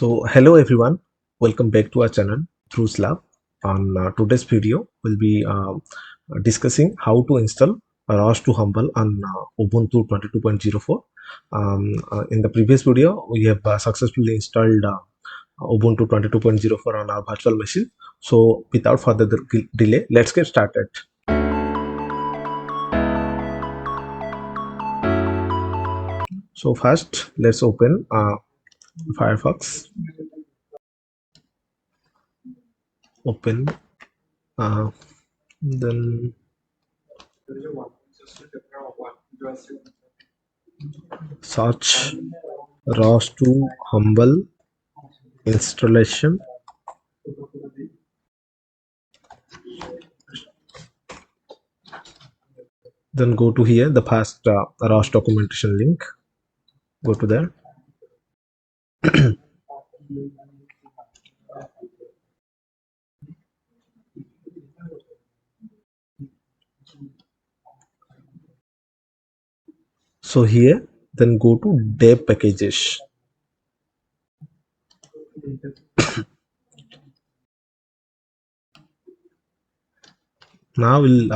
Hello everyone, welcome back to our channel through Lab. On today's video, we'll be discussing how to install ROS to Humble on Ubuntu 22.04. In the previous video, we have successfully installed Ubuntu 22.04 on our virtual machine. So without further delay, let's get started. So first, let's open Firefox. Open, then search ROS to Humble installation. Then go to here, the first ROS documentation link. Go to there. So here, then go to dev packages. Now we'll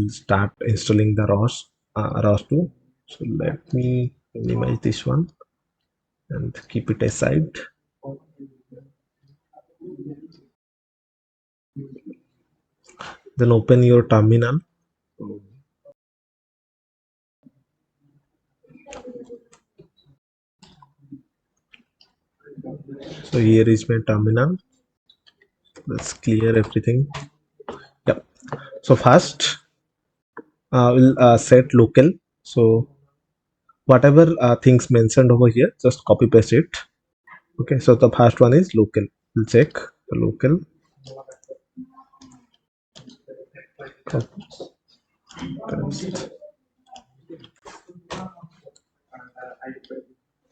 start installing the ROS 2. So let me minimize this one and keep it aside. Then open your terminal. So here is my terminal. Let's clear everything. Yep. So first, we'll set local. So whatever things mentioned over here, just copy paste it. Okay, so the first one is local. We'll check the local.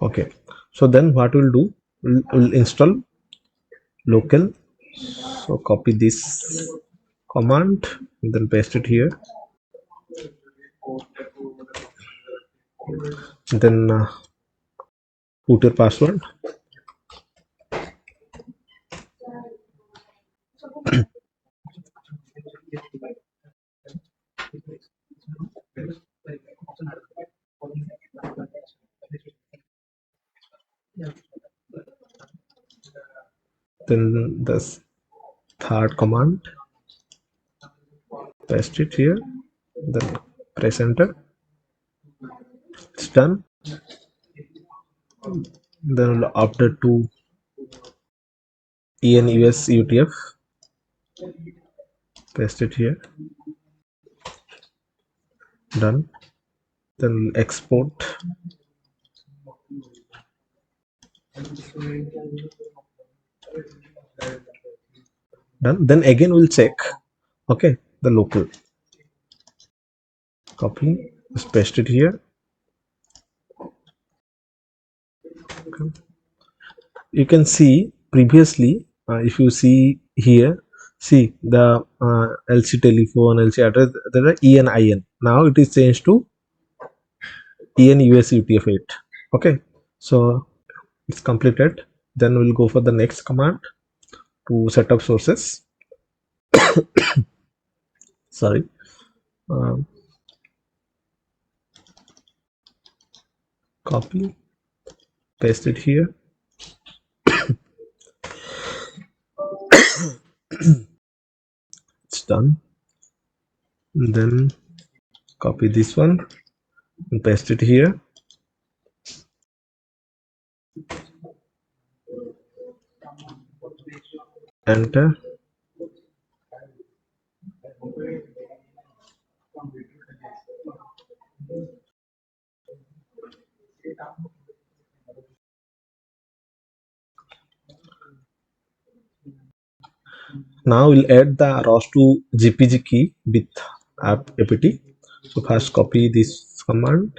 Okay, so then what we'll do, we'll install local. So copy this command and then paste it here. And then put your password. Then this third command, paste it here, then press enter. It's done. Then we'll update to ENUS UTF. Paste it here. Done. Then export. Done. Then again we'll check. Okay, the local. Copy. Just paste it here. Okay. You can see previously, if you see here, see the LC telephone, LC address, there are ENIN. Now it is changed to ENUS UTF-8. Okay, so it's completed. Then we'll go for the next command to set up sources. Sorry. Copy, paste it here. It's done. And then copy this one and paste it here. Enter. Now we'll add the ROS to GPG key with apt. So first copy this command,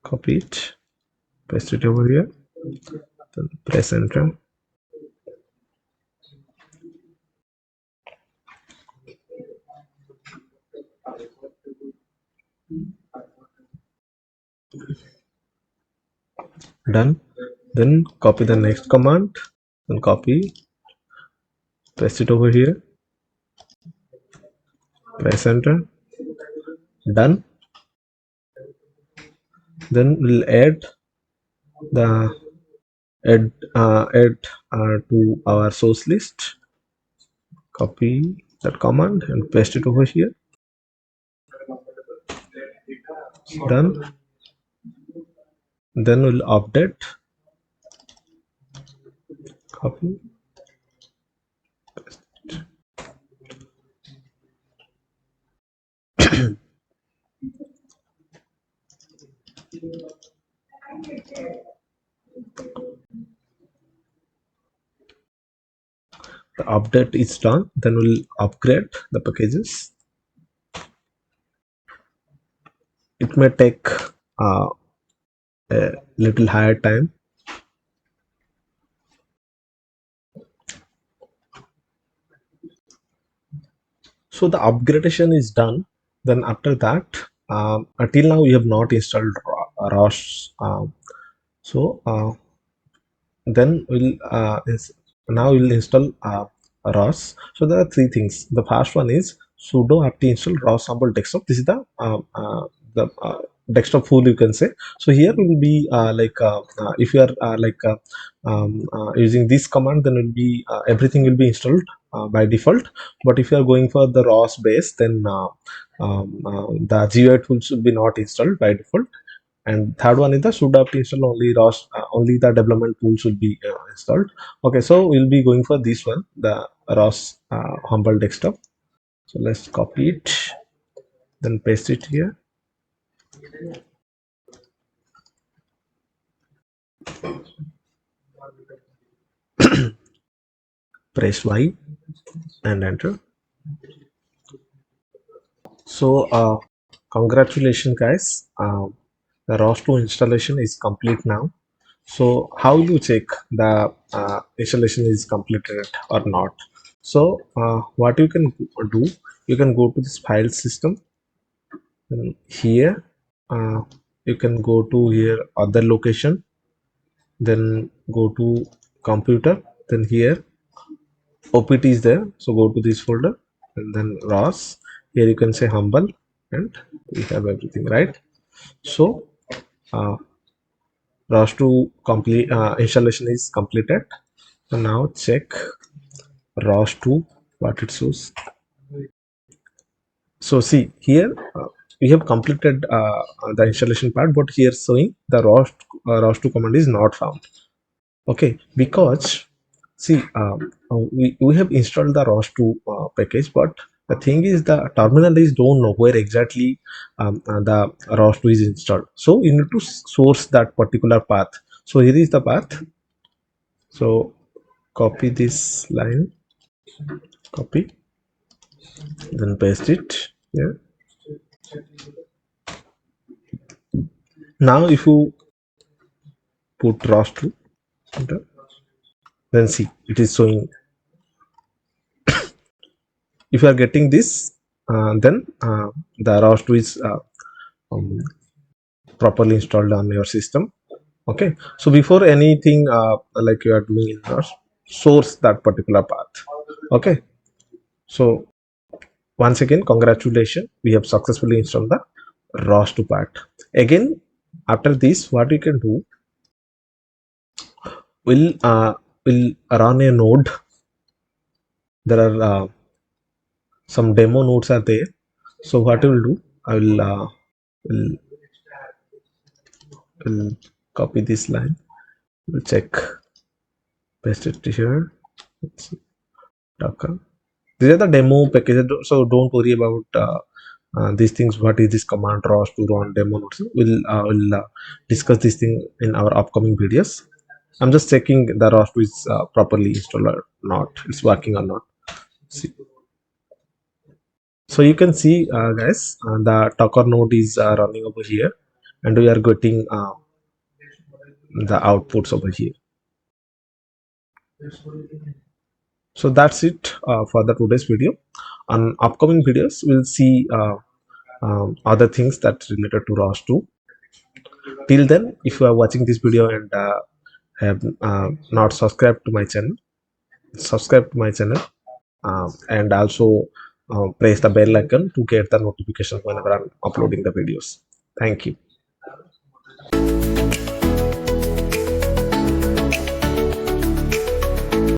copy it, paste it over here, then press enter. Done. then copy the next command, and copy, paste it over here, press enter, done. Then we'll add the to our source list, copy that command and paste it over here, done. Then we'll update, copy, the update is done. Then we'll upgrade the packages. It may take a little higher time. So the upgradation is done. Then after that, until now we have not installed ROS. So then now we'll install ROS. So there are three things. The first one is sudo apt install ROS sample desktop. This is the desktop full, you can say. So here will be if you are using this command, then will be everything will be installed by default. But if you are going for the ROS base, then the GUI tools should be not installed by default. And third one is the sudo apt install only ROS, only the development tool should be installed. Okay, so we'll be going for this one, the ROS Humble desktop. So let's copy it, then paste it here. Press Y and enter. So congratulations guys, the ROS2 installation is complete now. So how will you check the installation is completed or not? So what you can do, you can go to this file system, and here you can go to here other location, then go to computer, then here opt is there, so go to this folder, and then ROS, here you can say Humble, and we have everything, right? So ROS2 complete installation is completed. So now check ROS2 what it shows. So see here we have completed the installation part, but here showing the ROS2 command is not found. Okay, because see we have installed the ROS2 package, but the thing is the terminal is don't know where exactly the ROS2 is installed. So you need to source that particular path. So here is the path. So copy this line, copy, then paste it here. Now if you put ROS2 enter, then see it is showing. If you are getting this, then the ROS2 is properly installed on your system. Okay, so before anything like you are doing in ROS, source that particular path. Okay, so once again congratulations, we have successfully installed the ROS2 part. Again, after this what you can do, will run a node. There are some demo nodes are there. So what I will do, I will copy this line, we'll check, paste it here. Let's see. Docker. These are the demo packages, so don't worry about these things. What is this command ROS to run demo nodes? We'll discuss this thing in our upcoming videos. I'm just checking the ROS is properly installed or not, it's working or not. See. So you can see guys, the Docker node is running over here, and we are getting the outputs over here. So that's it for the today's video. On upcoming videos we'll see other things that related to ROS2. Till then, if you are watching this video and have not subscribed to my channel, subscribe to my channel, and also press the bell icon to get the notification whenever I'm uploading the videos. Thank you.